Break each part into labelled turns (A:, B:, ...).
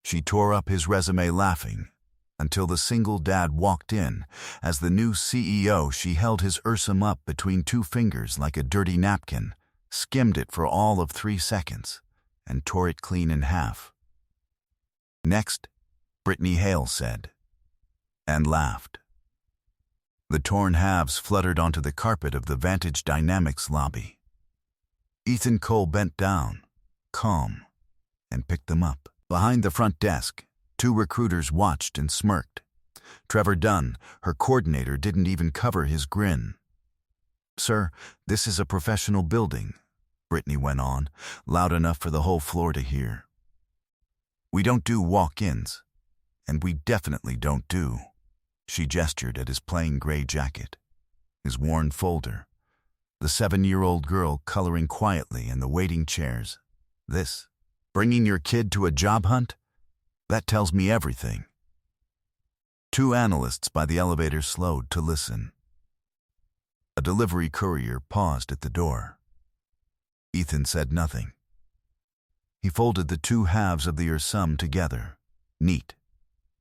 A: She tore up his resume laughing, until the single dad walked in. As the new CEO, she held his Ursum up between two fingers like a dirty napkin, skimmed it for all of 3 seconds, and tore it clean in half. "Next," Brittany Hale said, and laughed. The torn halves fluttered onto the carpet of the Vantage Dynamics lobby. Ethan Cole bent down, calm, and picked them up. Behind the front desk, 2 recruiters watched and smirked. Trevor Dunn, her coordinator, didn't even cover his grin. "Sir, this is a professional building," Brittany went on, loud enough for the whole floor to hear. "We don't do walk-ins, and we definitely don't do." She gestured at his plain gray jacket, his worn folder, the 7-year-old girl coloring quietly in the waiting chairs. "This, bringing your kid to a job hunt? That tells me everything." 2 analysts by the elevator slowed to listen. A delivery courier paused at the door. Ethan said nothing. He folded the 2 halves of the Ursum together, neat,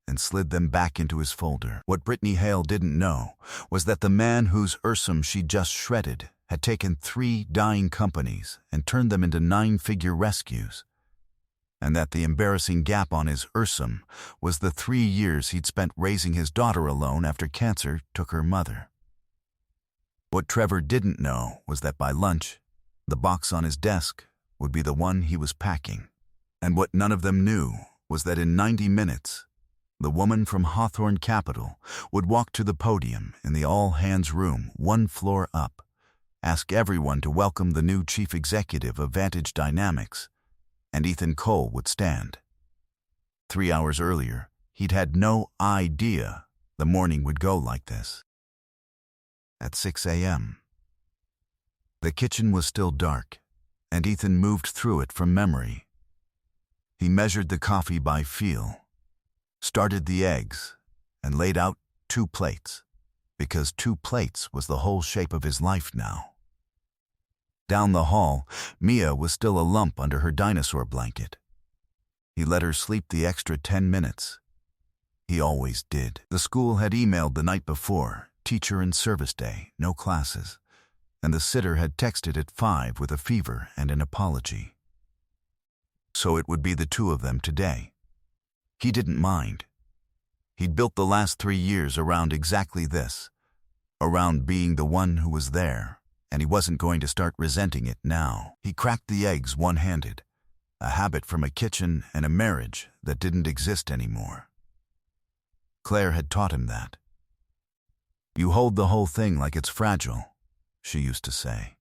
A: and slid them back into his folder. What Brittany Hale didn't know was that the man whose Ursum she just shredded had taken 3 dying companies and turned them into 9-figure rescues, and that the embarrassing gap on his Ursum was the 3 years he'd spent raising his daughter alone after cancer took her mother. What Trevor didn't know was that by lunch, the box on his desk would be the one he was packing. And what none of them knew was that in 90 minutes, the woman from Hawthorne Capital would walk to the podium in the all-hands room 1 floor up, ask everyone to welcome the new chief executive of Vantage Dynamics, and Ethan Cole would stand. 3 hours earlier, he'd had no idea the morning would go like this. At 6 a.m. The kitchen was still dark, and Ethan moved through it from memory. He measured the coffee by feel, started the eggs, and laid out 2 plates, because 2 plates was the whole shape of his life now. Down the hall, Mia was still a lump under her dinosaur blanket. He let her sleep the extra 10 minutes. He always did. The school had emailed the night before, teacher and service day, no classes, and the sitter had texted at 5 with a fever and an apology. So it would be the 2 of them today. He didn't mind. He'd built the last 3 years around exactly this, around being the one who was there, and he wasn't going to start resenting it now. He cracked the eggs one-handed, a habit from a kitchen and a marriage that didn't exist anymore. Claire had taught him that. "You hold the whole thing like it's fragile," she used to say.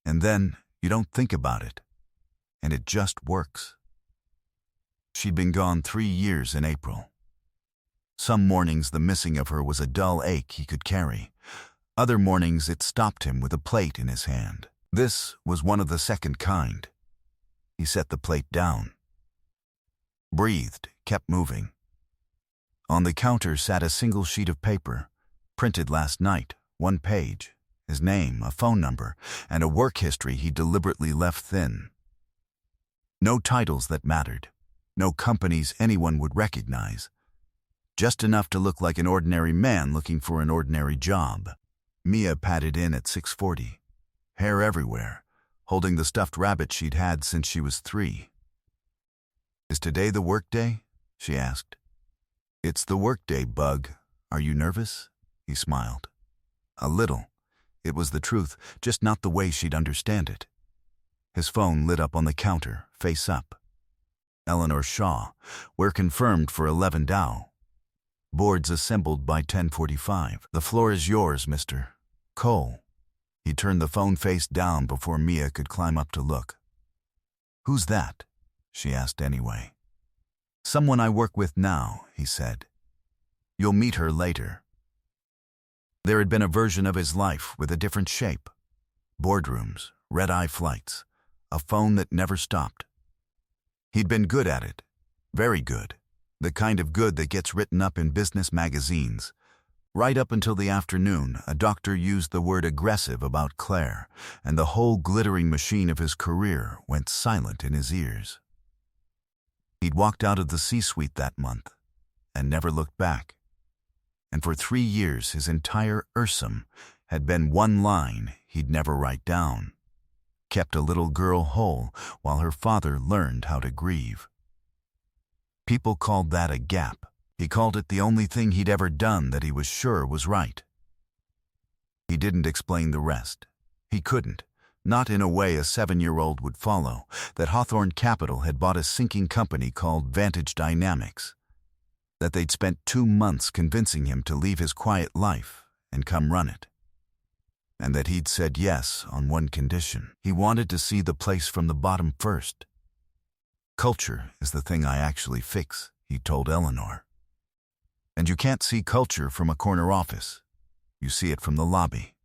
A: "And then you don't think about it, and it just works." She'd been gone 3 years in April. Some mornings the missing of her was a dull ache he could carry. Other mornings it stopped him with a plate in his hand. This was one of the second kind. He set the plate down, breathed, kept moving. On the counter sat a single sheet of paper, printed last night, 1 page, his name, a phone number, and a work history he deliberately left thin. No titles that mattered, no companies anyone would recognize. Just enough to look like an ordinary man looking for an ordinary job. Mia padded in at 6:40, hair everywhere, holding the stuffed rabbit she'd had since she was 3. "Is today the work day?" she asked. "It's the work day, Bug. Are you nervous?" He smiled. A little. It was the truth, just not the way she'd understand it. His phone lit up on the counter, face up. Eleanor Shaw, "We're confirmed for 11 Dow. Boards assembled by 10:45. The floor is yours, Mr. Cole." He turned the phone face down before Mia could climb up to look. "Who's that?" she asked anyway. "Someone I work with now," he said. "You'll meet her later." There had been a version of his life with a different shape. Boardrooms, red-eye flights, a phone that never stopped. He'd been good at it, very good, the kind of good that gets written up in business magazines. Right up until the afternoon, a doctor used the word aggressive about Claire, and the whole glittering machine of his career went silent in his ears. He'd walked out of the C-suite that month and never looked back. And for 3 years, his entire Ursum had been one line he'd never write down. Kept a little girl whole while her father learned how to grieve. People called that a gap. He called it the only thing he'd ever done that he was sure was right. He didn't explain the rest. He couldn't, not in a way a 7-year-old would follow, that Hawthorne Capital had bought a sinking company called Vantage Dynamics, that they'd spent 2 months convincing him to leave his quiet life and come run it, and that he'd said yes on one condition. He wanted to see the place from the bottom first. Culture is the thing I actually fix, he told Eleanor. And you can't see culture from a corner office. You see it from the lobby.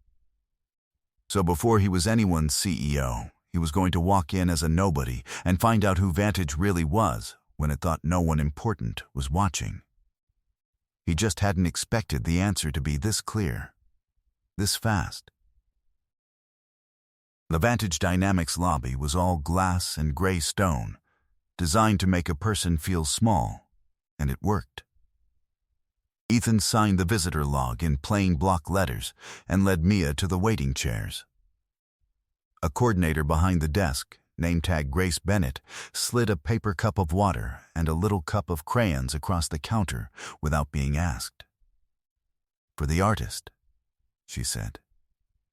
A: So before he was anyone's CEO, he was going to walk in as a nobody and find out who Vantage really was when it thought no one important was watching. He just hadn't expected the answer to be this clear, this fast. The Vantage Dynamics lobby was all glass and gray stone, designed to make a person feel small, and it worked. Ethan signed the visitor log in plain block letters and led Mia to the waiting chairs. A coordinator behind the desk, name tag Grace Bennett, slid a paper cup of water and a little cup of crayons across the counter without being asked. "For the artist," she said,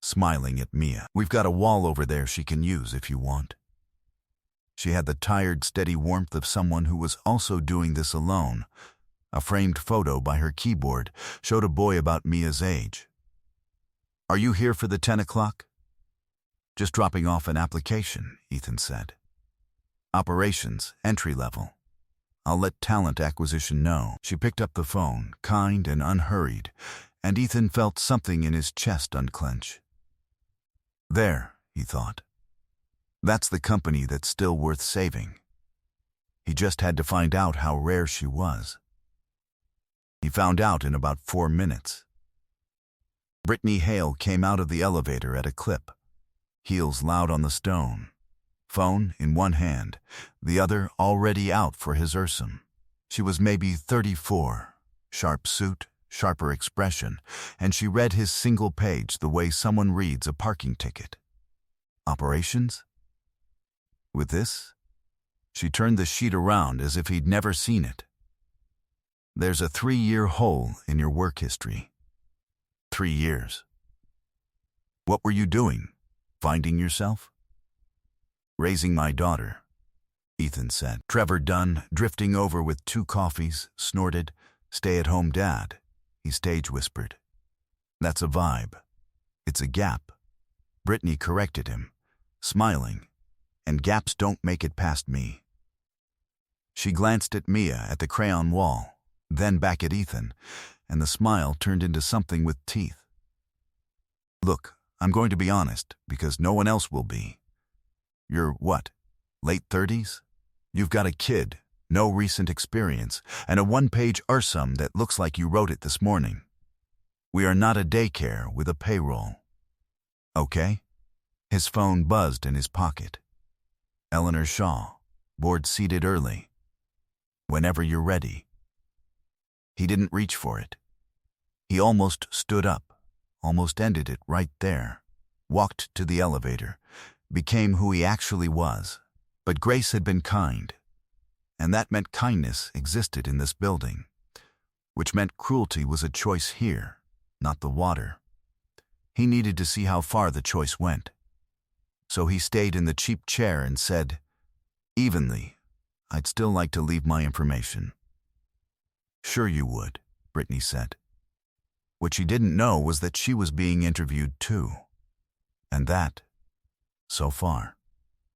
A: smiling at Mia. "We've got a wall over there she can use if you want." She had the tired, steady warmth of someone who was also doing this alone. A framed photo by her keyboard showed a boy about Mia's age. "Are you here for the 10 o'clock? "Just dropping off an application," Ethan said. "Operations, entry level. I'll let talent acquisition know." She picked up the phone, kind and unhurried, and Ethan felt something in his chest unclench. There, he thought. That's the company that's still worth saving. He just had to find out how rare she was. He found out in about 4 minutes. Brittany Hale came out of the elevator at a clip, heels loud on the stone, phone in one hand, the other already out for his Ursum. She was maybe 34, sharp suit, sharper expression, and she read his single page the way someone reads a parking ticket. Operations? With this, she turned the sheet around as if he'd never seen it. There's a 3-year hole in your work history. 3 years. What were you doing? Finding yourself? Raising my daughter, Ethan said. Trevor Dunn, drifting over with 2 coffees, snorted, "Stay-at-home dad," he stage whispered. "That's a vibe. It's a gap." Brittany corrected him, smiling, "And gaps don't make it past me." She glanced at Mia at the crayon wall, then back at Ethan, and the smile turned into something with teeth. "Look, I'm going to be honest, because no one else will be. You're what, late 30s? You've got a kid, no recent experience, and a 1-page Ursum that looks like you wrote it this morning. We are not a daycare with a payroll. Okay?" His phone buzzed in his pocket. Eleanor Shaw, board seated early. "Whenever you're ready." He didn't reach for it. He almost stood up, almost ended it right there, walked to the elevator, became who he actually was. But Grace had been kind, and that meant kindness existed in this building, which meant cruelty was a choice here, not the water. He needed to see how far the choice went. So he stayed in the cheap chair and said, evenly, "I'd still like to leave my information." "Sure you would," Brittany said. What she didn't know was that she was being interviewed too. And that, so far,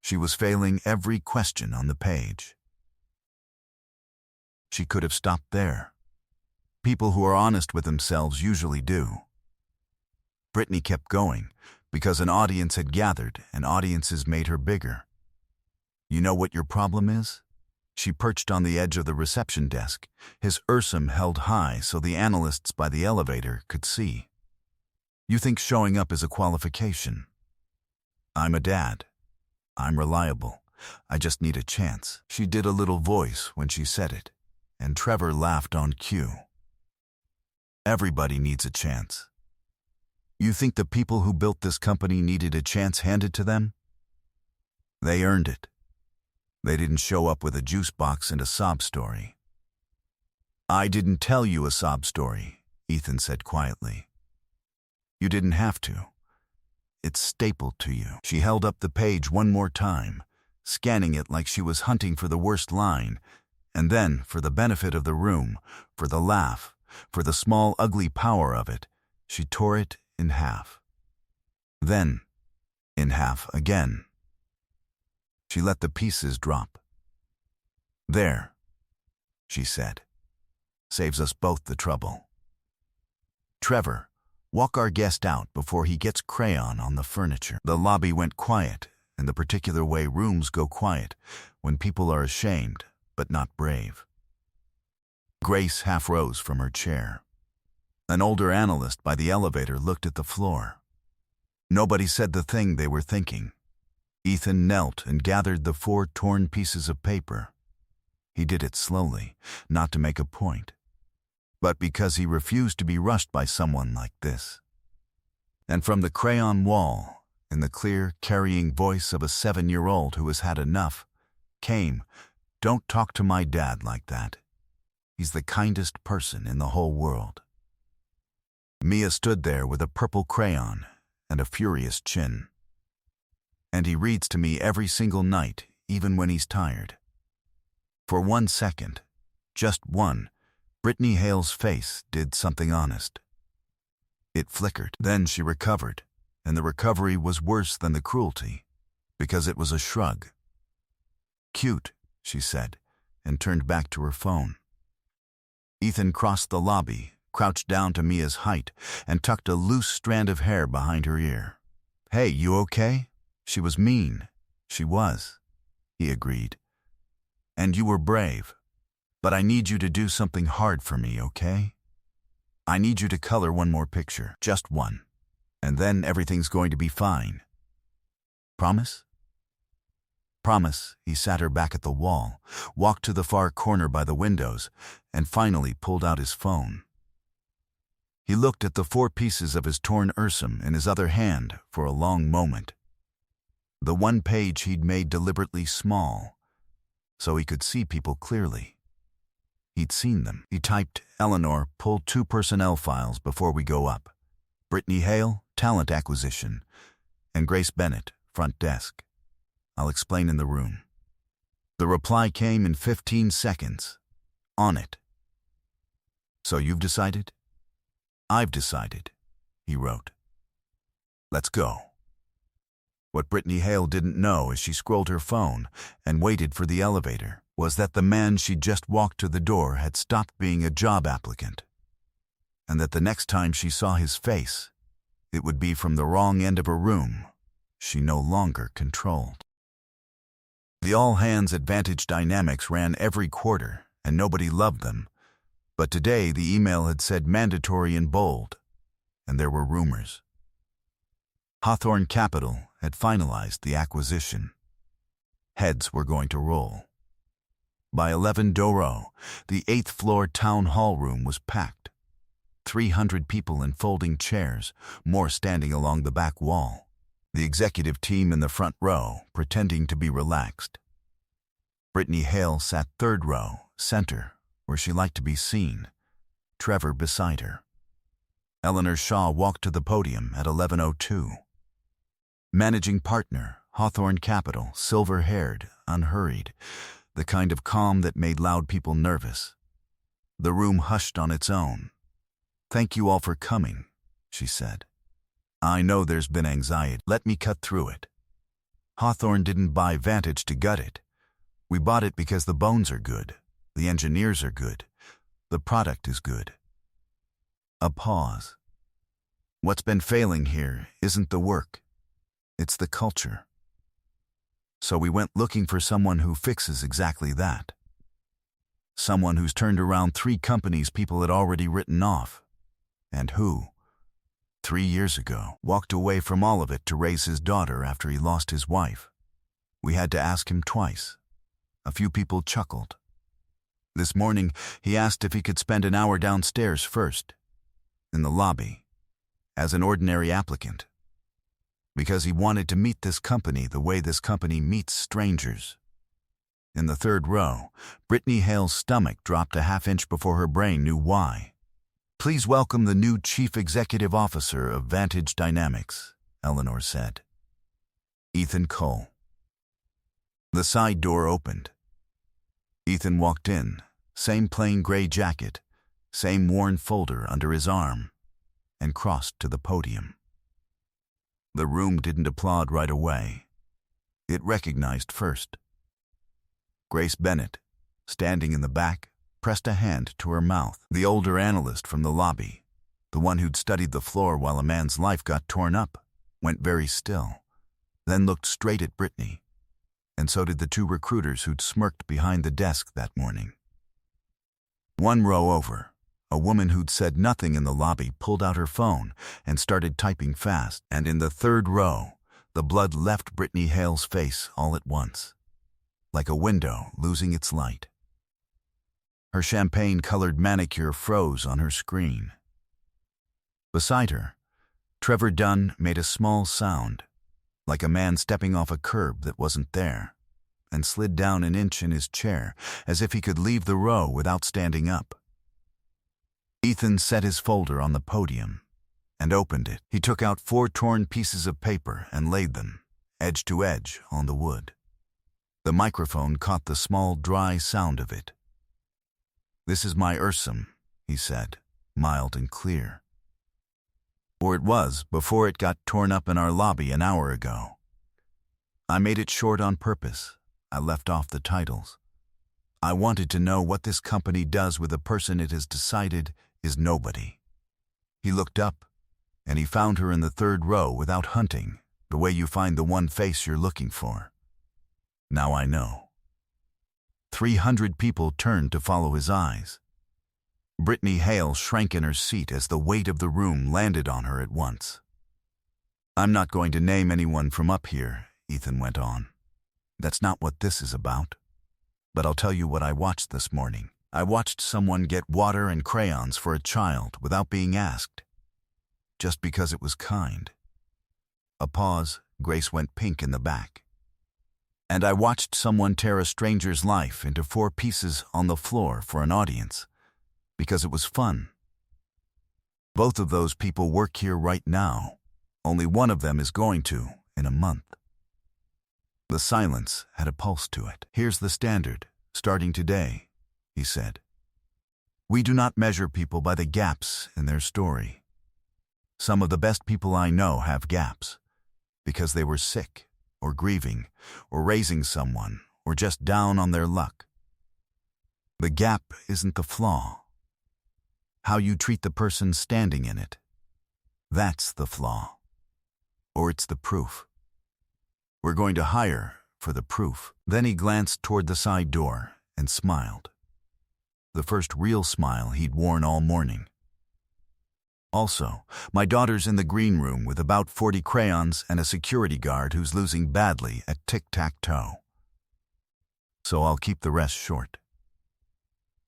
A: she was failing every question on the page. She could have stopped there. People who are honest with themselves usually do. Brittany kept going, because an audience had gathered and audiences made her bigger. "You know what your problem is?" She perched on the edge of the reception desk, his Ursum held high so the analysts by the elevator could see. "You think showing up is a qualification. I'm a dad. I'm reliable. I just need a chance. She did a little voice when she said it, and Trevor laughed on cue. Everybody needs a chance. You think the people who built this company needed a chance handed to them? They earned it. They didn't show up with a juice box and a sob story. I didn't tell you a sob story, Ethan said quietly. You didn't have to. It's stapled to you. She held up the page one more time, scanning it like she was hunting for the worst line, and then, for the benefit of the room, for the laugh, for the small ugly power of it, she tore it in half. Then, in half again. She let the pieces drop. There, she said. Saves us both the trouble. Trevor, walk our guest out before he gets crayon on the furniture. The lobby went quiet, in the particular way rooms go quiet, when people are ashamed, but not brave. Grace half rose from her chair. An older analyst by the elevator looked at the floor. Nobody said the thing they were thinking. Ethan knelt and gathered the 4 torn pieces of paper. He did it slowly, not to make a point, but because he refused to be rushed by someone like this. And from the crayon wall, in the clear, carrying voice of a 7-year-old who has had enough, came, "Don't talk to my dad like that. He's the kindest person in the whole world." Mia stood there with a purple crayon and a furious chin. And he reads to me every single night, even when he's tired. For 1 second, just one, Brittany Hale's face did something honest. It flickered. Then she recovered, and the recovery was worse than the cruelty, because it was a shrug. "Cute," she said, and turned back to her phone. Ethan crossed the lobby, crouched down to Mia's height, and tucked a loose strand of hair behind her ear. "Hey, you okay? She was mean." "She was," he agreed. "And you were brave. But I need you to do something hard for me, okay? I need you to color one more picture, just one. And then everything's going to be fine. Promise?" "Promise." He sat her back at the wall, walked to the far corner by the windows, and finally pulled out his phone. He looked at the 4 pieces of his torn Ursum in his other hand for a long moment. The one page he'd made deliberately small, so he could see people clearly. He'd seen them. He typed, "Eleanor, pull 2 personnel files before we go up. Brittany Hale, talent acquisition, and Grace Bennett, front desk. I'll explain in the room." The reply came in 15 seconds. "On it." "So you've decided?" "I've decided," he wrote. "Let's go." What Brittany Hale didn't know as she scrolled her phone and waited for the elevator was that the man she'd just walked to the door had stopped being a job applicant, and that the next time she saw his face, it would be from the wrong end of a room she no longer controlled. The all-hands advantage dynamics ran every quarter, and nobody loved them, but today the email had said mandatory in bold, and there were rumors. Hawthorne Capital had finalized the acquisition. Heads were going to roll. By 11 Doro, the 8th-floor town hall room was packed. 300 people in folding chairs, more standing along the back wall. The executive team in the front row, pretending to be relaxed. Brittany Hale sat 3rd row, center, where she liked to be seen, Trevor beside her. Eleanor Shaw walked to the podium at 11:02. Managing partner, Hawthorne Capital, silver-haired, unhurried, the kind of calm that made loud people nervous. The room hushed on its own. "Thank you all for coming," she said. "I know there's been anxiety. Let me cut through it. Hawthorne didn't buy Vantage to gut it. We bought it because the bones are good, the engineers are good, the product is good." A pause. "What's been failing here isn't the work. It's the culture. So we went looking for someone who fixes exactly that. Someone who's turned around 3 companies people had already written off, and who, 3 years ago, walked away from all of it to raise his daughter after he lost his wife. We had to ask him twice. A few people chuckled. This morning, he asked if he could spend an hour downstairs first, in the lobby, as an ordinary applicant, because he wanted to meet this company the way this company meets strangers. In the third row, Brittany Hale's stomach dropped a half-inch before her brain knew why. "Please welcome the new Chief Executive Officer of Vantage Dynamics," Eleanor said. Ethan Cole. The side door opened. Ethan walked in, same plain gray jacket, same worn folder under his arm, and crossed to the podium. The room didn't applaud right away. It recognized first. Grace Bennett, standing in the back, pressed a hand to her mouth. The older analyst from the lobby, the one who'd studied the floor while a man's life got torn up, went very still, then looked straight at Brittany, and so did the two recruiters who'd smirked behind the desk that morning. One row over, a woman who'd said nothing in the lobby pulled out her phone and started typing fast, and in the third row, the blood left Brittany Hale's face all at once, like a window losing its light. Her champagne-colored manicure froze on her screen. Beside her, Trevor Dunn made a small sound, like a man stepping off a curb that wasn't there, and slid down an inch in his chair as if he could leave the row without standing up. Ethan set his folder on the podium and opened it. He took out 4 torn pieces of paper and laid them, edge to edge, on the wood. The microphone caught the small, dry sound of it. "This is my Ursum," he said, mild and clear. Or it was before it got torn up in our lobby an hour ago. I made it short on purpose. I left off the titles. I wanted to know what this company does with a person it has decided is nobody. He looked up, and he found her in the third row without hunting, the way you find the one face you're looking for. Now I know. 300 people turned to follow his eyes. Brittany Hale shrank in her seat as the weight of the room landed on her at once. "I'm not going to name anyone from up here," Ethan went on. "That's not what this is about. But I'll tell you what I watched this morning. I watched someone get water and crayons for a child without being asked, just because it was kind." A pause. Grace went pink in the back. "And I watched someone tear a stranger's life into 4 pieces on the floor for an audience, because it was fun. Both of those people work here right now. Only one of them is going to in a month." The silence had a pulse to it. "Here's the standard, starting today," he said. "We do not measure people by the gaps in their story. Some of the best people I know have gaps, because they were sick, or grieving, or raising someone, or just down on their luck. The gap isn't the flaw. How you treat the person standing in it. That's the flaw. Or it's the proof. We're going to hire for the proof." Then he glanced toward the side door and smiled. The first real smile he'd worn all morning. "Also, my daughter's in the green room with about 40 crayons and a security guard who's losing badly at tic-tac-toe. So I'll keep the rest short."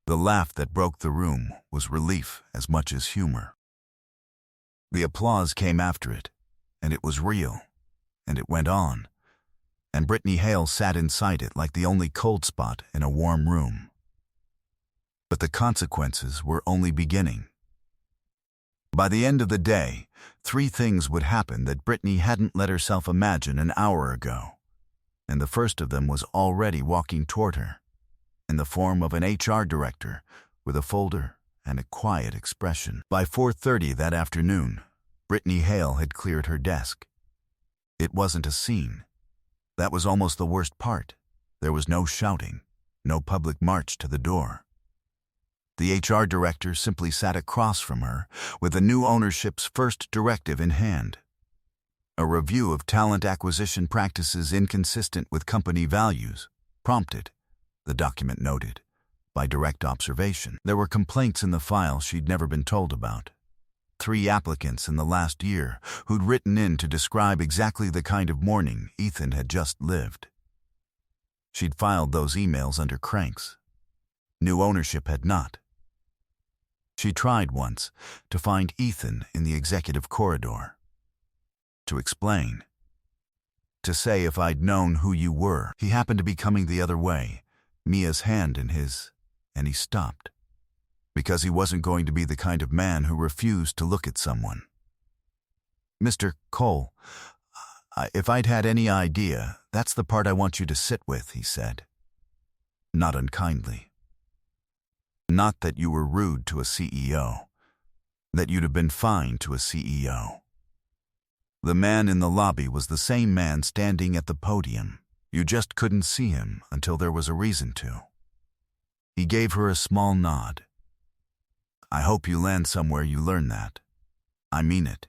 A: The laugh that broke the room was relief as much as humor. The applause came after it, and it was real, and it went on, and Brittany Hale sat inside it like the only cold spot in a warm room. But the consequences were only beginning. By the end of the day, 3 things would happen that Brittany hadn't let herself imagine an hour ago, and the first of them was already walking toward her, in the form of an HR director with a folder and a quiet expression. By 4:30 that afternoon, Brittany Hale had cleared her desk. It wasn't a scene. That was almost the worst part. There was no shouting, no public march to the door. The HR director simply sat across from her with the new ownership's first directive in hand. A review of talent acquisition practices inconsistent with company values, prompted, the document noted, by direct observation. There were complaints in the file she'd never been told about. 3 applicants in the last year who'd written in to describe exactly the kind of morning Ethan had just lived. She'd filed those emails under Cranks. New ownership had not. She tried once to find Ethan in the executive corridor. To explain. To say if I'd known who you were. He happened to be coming the other way, Mia's hand in his, and he stopped. Because he wasn't going to be the kind of man who refused to look at someone. Mr. Cole, if I'd had any idea, that's the part I want you to sit with, he said. Not unkindly. Not that you were rude to a CEO. That you'd have been fine to a CEO. The man in the lobby was the same man standing at the podium. You just couldn't see him until there was a reason to. He gave her a small nod. I hope you land somewhere you learn that. I mean it.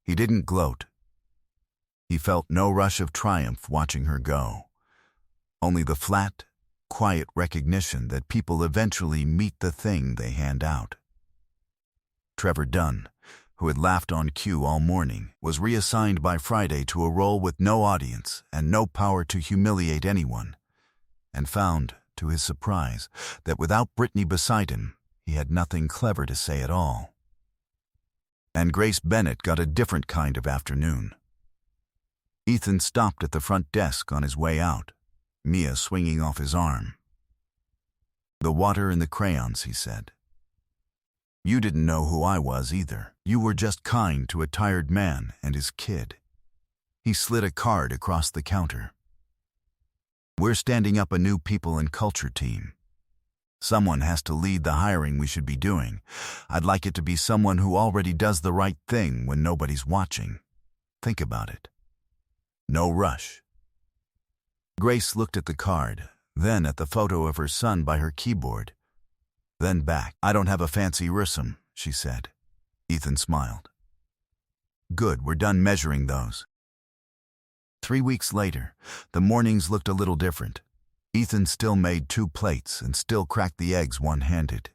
A: He didn't gloat. He felt no rush of triumph watching her go. Only the flat, quiet recognition that people eventually meet the thing they hand out. Trevor Dunn, who had laughed on cue all morning, was reassigned by Friday to a role with no audience and no power to humiliate anyone, and found, to his surprise, that without Brittany beside him, he had nothing clever to say at all. And Grace Bennett got a different kind of afternoon. Ethan stopped at the front desk on his way out, Mia swinging off his arm. The water and the crayons, he said. You didn't know who I was either. You were just kind to a tired man and his kid. He slid a card across the counter. We're standing up a new people and culture team. Someone has to lead the hiring we should be doing. I'd like it to be someone who already does the right thing when nobody's watching. Think about it. No rush. Grace looked at the card, then at the photo of her son by her keyboard. Then back. I don't have a fancy resume, she said. Ethan smiled. Good, we're done measuring those. 3 weeks later, the mornings looked a little different. Ethan still made 2 plates and still cracked the eggs one-handed.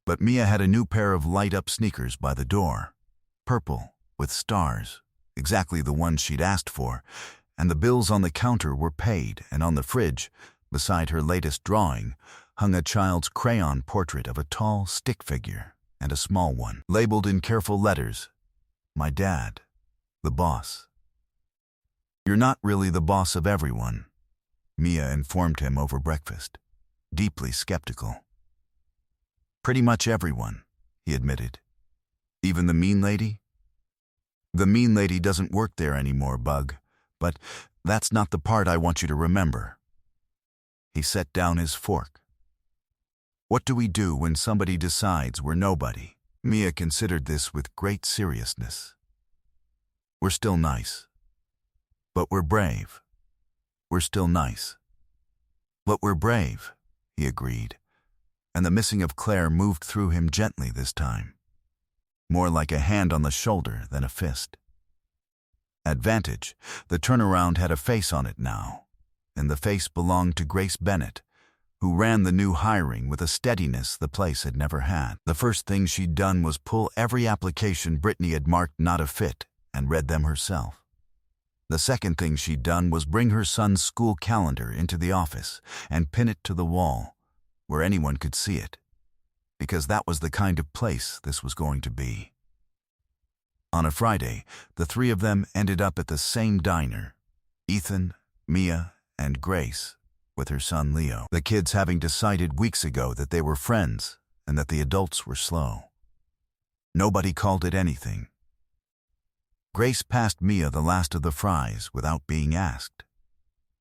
A: But Mia had a new pair of light-up sneakers by the door. Purple, with stars, exactly the ones she'd asked for, and the bills on the counter were paid, and on the fridge, beside her latest drawing, hung a child's crayon portrait of a tall stick figure and a small one, labeled in careful letters, My dad, the boss. You're not really the boss of everyone, Mia informed him over breakfast, deeply skeptical. Pretty much everyone, he admitted. Even the mean lady? The mean lady doesn't work there anymore, Bug, but that's not the part I want you to remember. He set down his fork. What do we do when somebody decides we're nobody? Mia considered this with great seriousness. We're still nice. But we're brave. We're still nice. But we're brave, he agreed, and the missing of Claire moved through him gently this time. More like a hand on the shoulder than a fist. Advantage, the turnaround had a face on it now, and the face belonged to Grace Bennett, who ran the new hiring with a steadiness the place had never had. The first thing she'd done was pull every application Brittany had marked not a fit and read them herself. The second thing she'd done was bring her son's school calendar into the office and pin it to the wall, where anyone could see it, because that was the kind of place this was going to be. On a Friday, the 3 of them ended up at the same diner, Ethan, Mia, and Grace, with her son Leo, the kids having decided weeks ago that they were friends and that the adults were slow. Nobody called it anything. Grace passed Mia the last of the fries without being asked.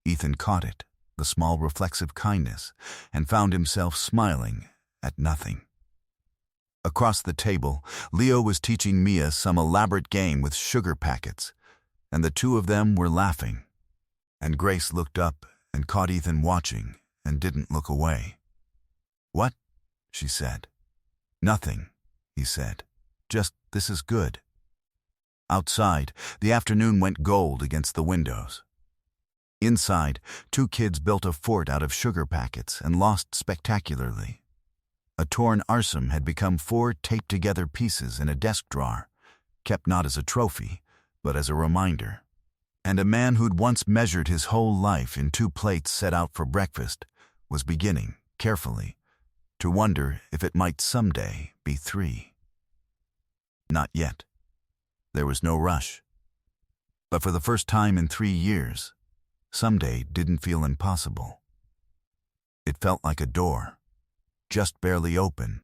A: Ethan caught it, the small reflexive kindness, and found himself smiling at nothing. Across the table, Leo was teaching Mia some elaborate game with sugar packets, and the 2 of them were laughing. And Grace looked up and caught Ethan watching and didn't look away. What? She said. Nothing, he said. Just, this is good. Outside, the afternoon went gold against the windows. Inside, 2 kids built a fort out of sugar packets and lost spectacularly. A torn arsum had become 4 taped-together pieces in a desk drawer, kept not as a trophy, but as a reminder. And a man who'd once measured his whole life in 2 plates set out for breakfast was beginning, carefully, to wonder if it might someday be 3. Not yet. There was no rush. But for the first time in 3 years, someday didn't feel impossible. It felt like a door, just barely open,